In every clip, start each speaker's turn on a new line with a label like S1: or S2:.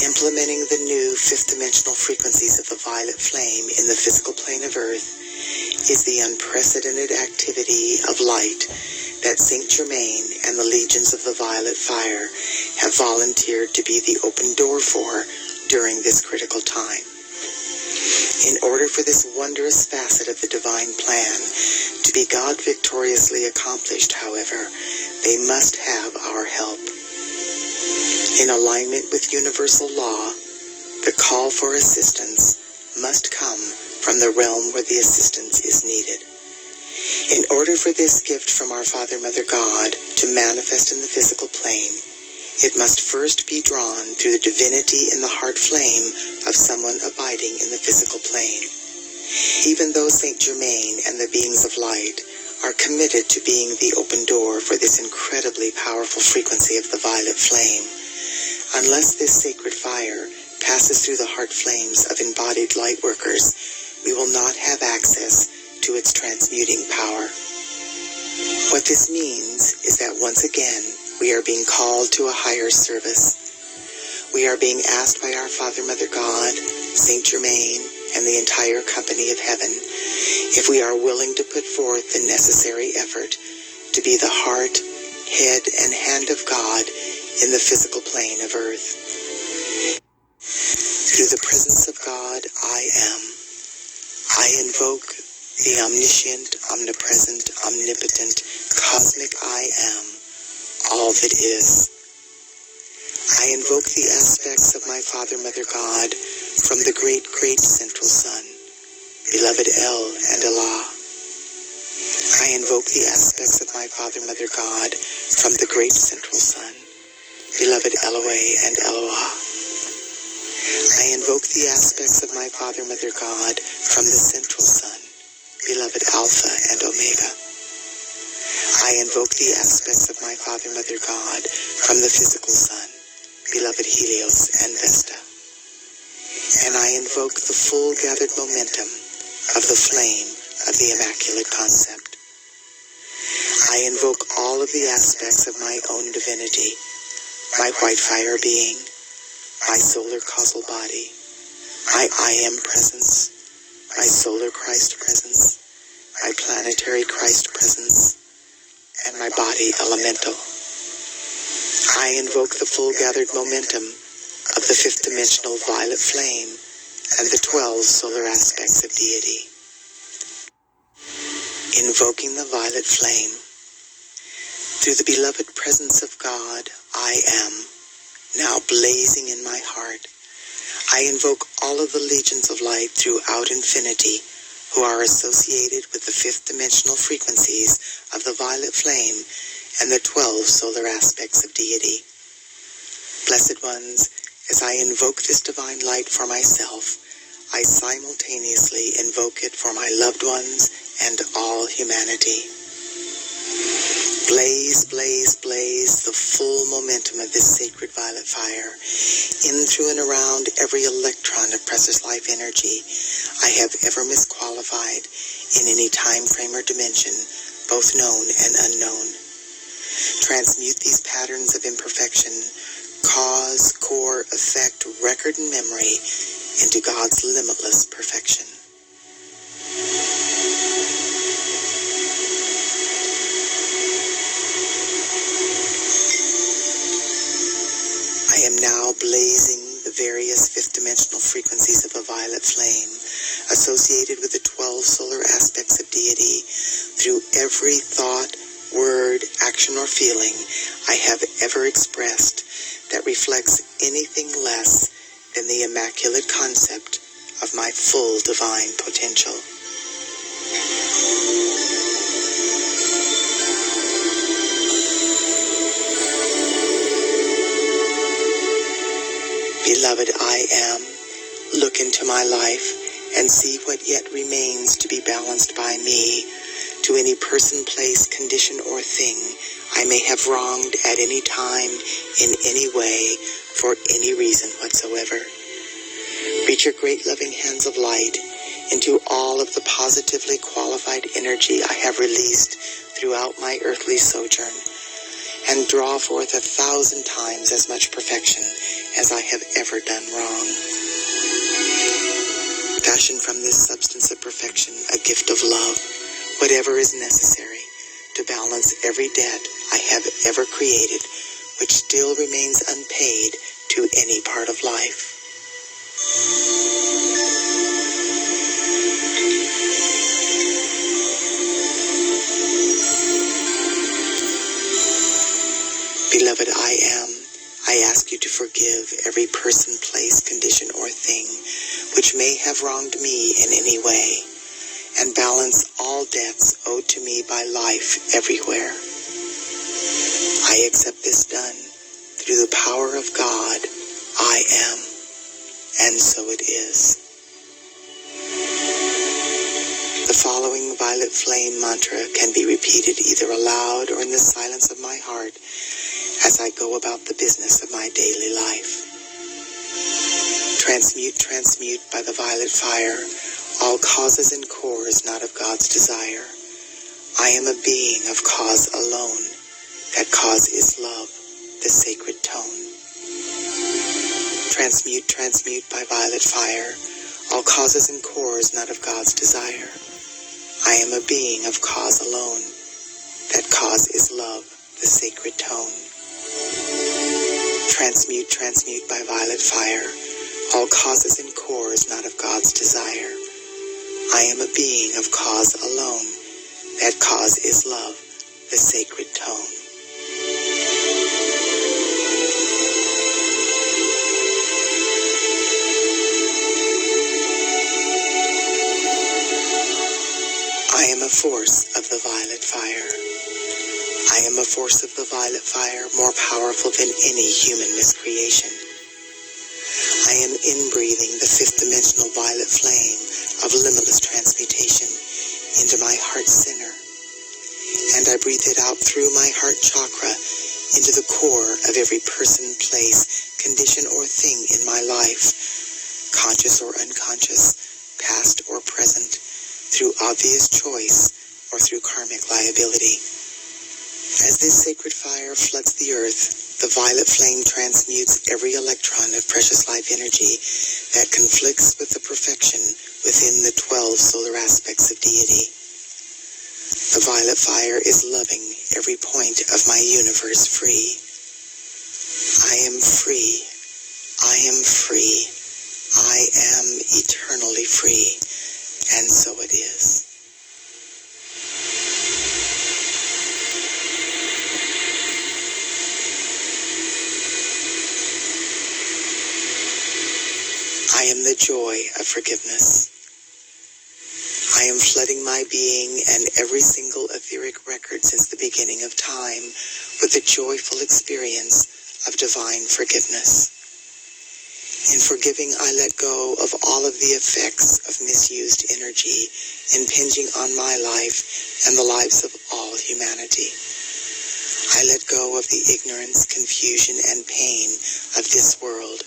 S1: Implementing the new fifth-dimensional frequencies of the violet flame in the physical plane of Earth is the unprecedented activity of light that Saint Germain and the legions of the violet fire have volunteered to be the open door for during this critical time. In order for this wondrous facet of the divine plan to be God victoriously accomplished, however, they must have our help. In alignment with universal law, the call for assistance must come from the realm where the assistance is needed. In order for this gift from our Father, Mother God to manifest in the physical plane, it must first be drawn through the divinity in the heart flame of someone abiding in the physical plane. Even though Saint Germain and the beings of light are committed to being the open door for this incredibly powerful frequency of the violet flame, unless this sacred fire passes through the heart flames of embodied light workers, we will not have access to its transmuting power. What this means is that once again, we are being called to a higher service. We are being asked by our Father, Mother God, Saint Germain, and the entire company of heaven if we are willing to put forth the necessary effort to be the heart, head, and hand of God in the physical plane of Earth. Through the presence of God, I am. I invoke the omniscient, omnipresent, omnipotent, cosmic I am, all that is. I invoke the aspects of my Father, Mother God from the great, great central sun, beloved El and Allah. I invoke the aspects of my Father, Mother God from the great central sun, beloved Eloah and Eloah. I invoke the aspects of my Father, Mother God from the central sun, beloved Alpha and Omega. I invoke the aspects of my Father, Mother God from the physical sun, beloved Helios and Vesta. And I invoke the full gathered momentum of the flame of the Immaculate Concept. I invoke all of the aspects of my own divinity, my white fire being, my solar causal body, my I am presence, my solar Christ presence, my planetary Christ presence, and my body elemental. I invoke the full gathered momentum of the fifth dimensional violet flame and the 12 solar aspects of deity. Invoking the violet flame. Through the beloved presence of God, I am, now blazing in my heart. I invoke all of the legions of light throughout infinity who are associated with the fifth dimensional frequencies of the violet flame and the 12 solar aspects of deity. Blessed ones, as I invoke this divine light for myself, I simultaneously invoke it for my loved ones and all humanity. Blaze, blaze, blaze the full momentum of this sacred violet fire in, through, and around every electron of precious life energy I have ever misqualified in any time frame or dimension, both known and unknown. Transmute these patterns of imperfection, cause, core, effect, record, and memory into God's limitless perfection. I am now blazing the various fifth-dimensional frequencies of the violet flame associated with the 12 solar aspects of deity through every thought, word, action, or feeling I have ever expressed that reflects anything less than the immaculate concept of my full divine potential. Beloved I am, look into my life and see what yet remains to be balanced by me, to any person, place, condition, or thing I may have wronged at any time, in any way, for any reason whatsoever. Reach your great loving hands of light into all of the positively qualified energy I have released throughout my earthly sojourn, and draw forth 1,000 times as much perfection as I have ever done wrong. Fashion from this substance of perfection a gift of love, whatever is necessary to balance every debt I have ever created, which still remains unpaid to any part of life. Beloved, I ask you to forgive every person, place, condition, or thing which may have wronged me in any way, and balance all debts owed to me by life everywhere. I accept this done through the power of God. I am, and so it is. The following violet flame mantra can be repeated either aloud or in the silence of my heart as I go about the business of my daily life. Transmute, transmute by the violet fire all causes and cores not of God's desire. I am a being of cause alone. That cause is love, the sacred tone. Transmute, transmute by violet fire all causes and cores not of God's desire. I am a being of cause alone. That cause is love, the sacred tone. Transmute, transmute by violet fire all causes and cores not of God's desire. I am a being of cause alone. That cause is love, the sacred tone. I am a force of the violet fire. I am a force of the violet fire, more powerful than any human miscreation. I am inbreathing the fifth-dimensional violet flame of limitless transmutation into my heart center, and I breathe it out through my heart chakra into the core of every person, place, condition, or thing in my life, conscious or unconscious, past or present, through obvious choice or through karmic liability. As this sacred fire floods the earth, the violet flame transmutes every electron of precious life energy that conflicts with the perfection within the 12 solar aspects of deity. The violet fire is loving every point of my universe free. I am free. I am free. I am eternally free. And so it is. I am the joy of forgiveness. I am flooding my being and every single etheric record since the beginning of time with the joyful experience of divine forgiveness. In forgiving, I let go of all of the effects of misused energy impinging on my life and the lives of all humanity. I let go of the ignorance, confusion, and pain of this world.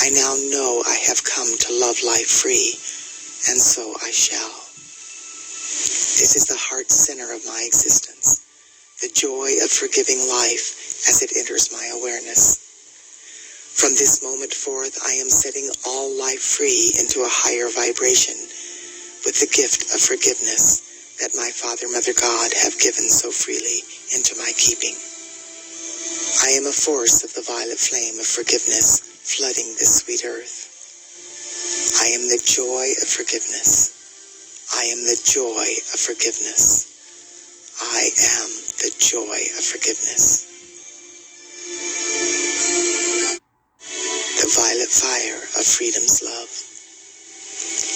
S1: I now know I have come to love life free, and so I shall. This is the heart center of my existence, the joy of forgiving life as it enters my awareness. From this moment forth, I am setting all life free into a higher vibration with the gift of forgiveness that my Father, Mother, God have given so freely into my keeping. I am a force of the violet flame of forgiveness flooding this sweet earth. I am the joy of forgiveness. I am the joy of forgiveness. I am the joy of forgiveness. The violet fire of freedom's love.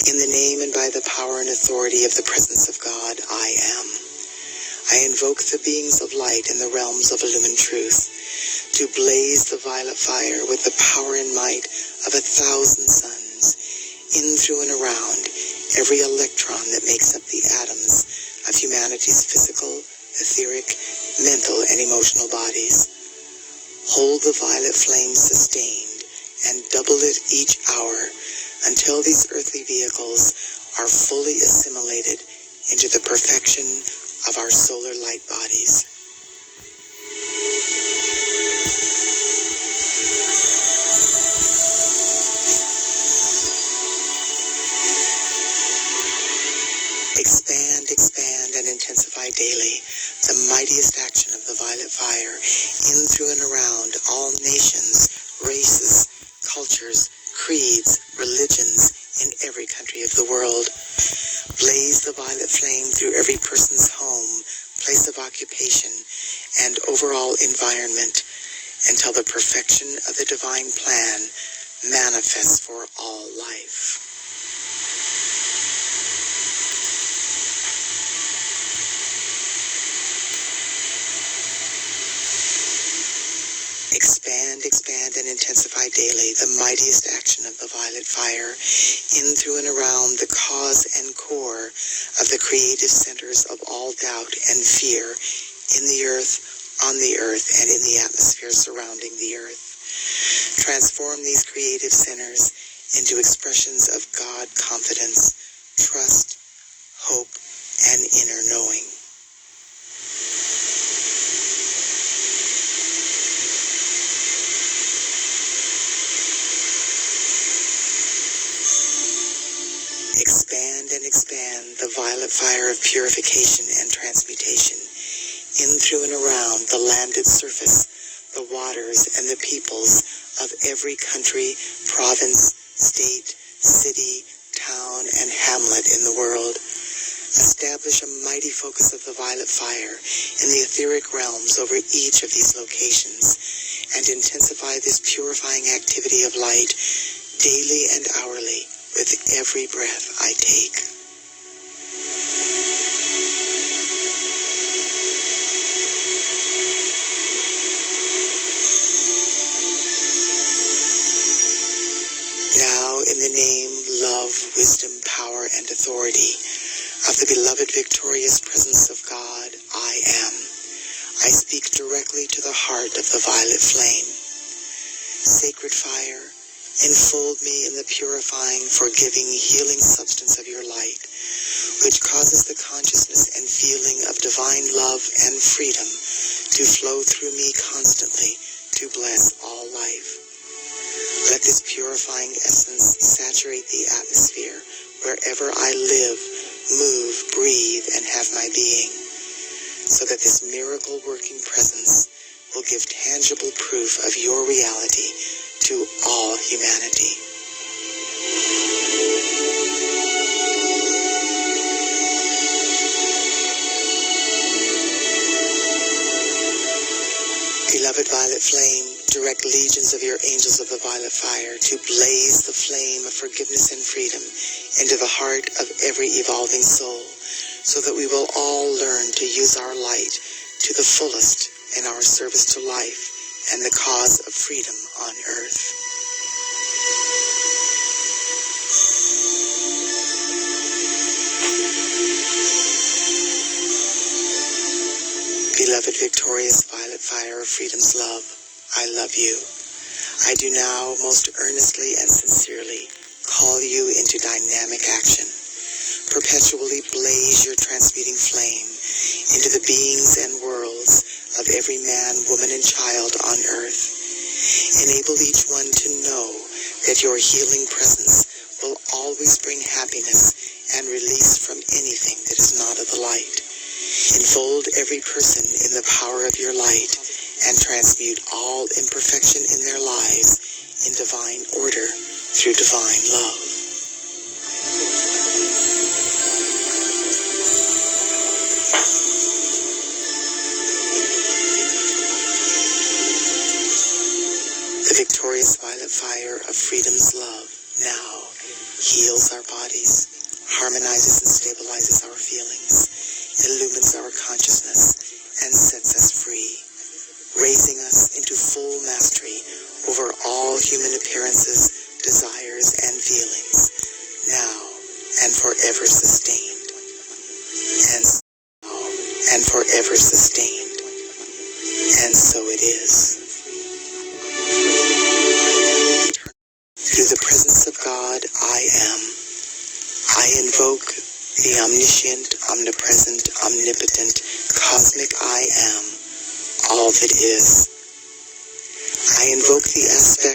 S1: In the name and by the power and authority of the presence of God, I am. I invoke the beings of light in the realms of illumined truth to blaze the violet fire with the power and might of 1,000 suns, in, through, and around every electron that makes up the atoms of humanity's physical, etheric, mental, and emotional bodies. Hold the violet flame sustained and double it each hour until these earthly vehicles are fully assimilated into the perfection of our solar light bodies. Expand, expand, and intensify daily the mightiest action of the violet fire in, through, and around all nations, races, cultures, creeds, religions, in every country of the world. Blaze the violet flame through every person's home, place of occupation, and overall environment until the perfection of the divine plan manifests for all life. Expand, expand, and intensify daily the mightiest action of the violet fire in, through, and around the cause and core of the creative centers of all doubt and fear in the earth, on the earth, and in the atmosphere surrounding the earth. Transform these creative centers into expressions of God confidence, trust, hope, and inner knowing. Expand and expand the violet fire of purification and transmutation in, through, and around the landed surface, the waters, and the peoples of every country, province, state, city, town, and hamlet in the world. Establish a mighty focus of the violet fire in the etheric realms over each of these locations, and intensify this purifying activity of light daily and hourly with every breath I take. Now, in the name, love, wisdom, power, and authority of the beloved victorious presence of God, I am. I speak directly to the heart of the violet flame. Sacred fire, enfold me in the purifying, forgiving, healing substance of your light, which causes the consciousness and feeling of divine love and freedom to flow through me constantly to bless all life. Let this purifying essence saturate the atmosphere wherever I live, move, breathe, and have my being, so that this miracle-working presence will give tangible proof of your reality to all humanity. Beloved violet flame, direct legions of your angels of the violet fire to blaze the flame of forgiveness and freedom into the heart of every evolving soul, so that we will all learn to use our light to the fullest in our service to life and the cause of freedom on earth. Beloved victorious violet fire of freedom's love, I love you. I do now most earnestly and sincerely call you into dynamic action. Perpetually blaze your transmuting flame into the beings and worlds of every man, woman, and child on earth. Enable each one to know that your healing presence will always bring happiness and release from anything that is not of the light. Enfold every person in the power of your light and transmute all imperfection in their lives in divine order through divine love. The victorious violet fire of freedom's love now heals our bodies, harmonizes and stabilizes our feelings, illumines our consciousness, and sets us free, raising us into full mastery over all human appearances, desires, and feelings, now and forever sustained, and forever sustained, and so it is. Through the presence of God, I am. I invoke the omniscient, omnipresent, omnipotent, cosmic I am, all that is. I invoke the aspect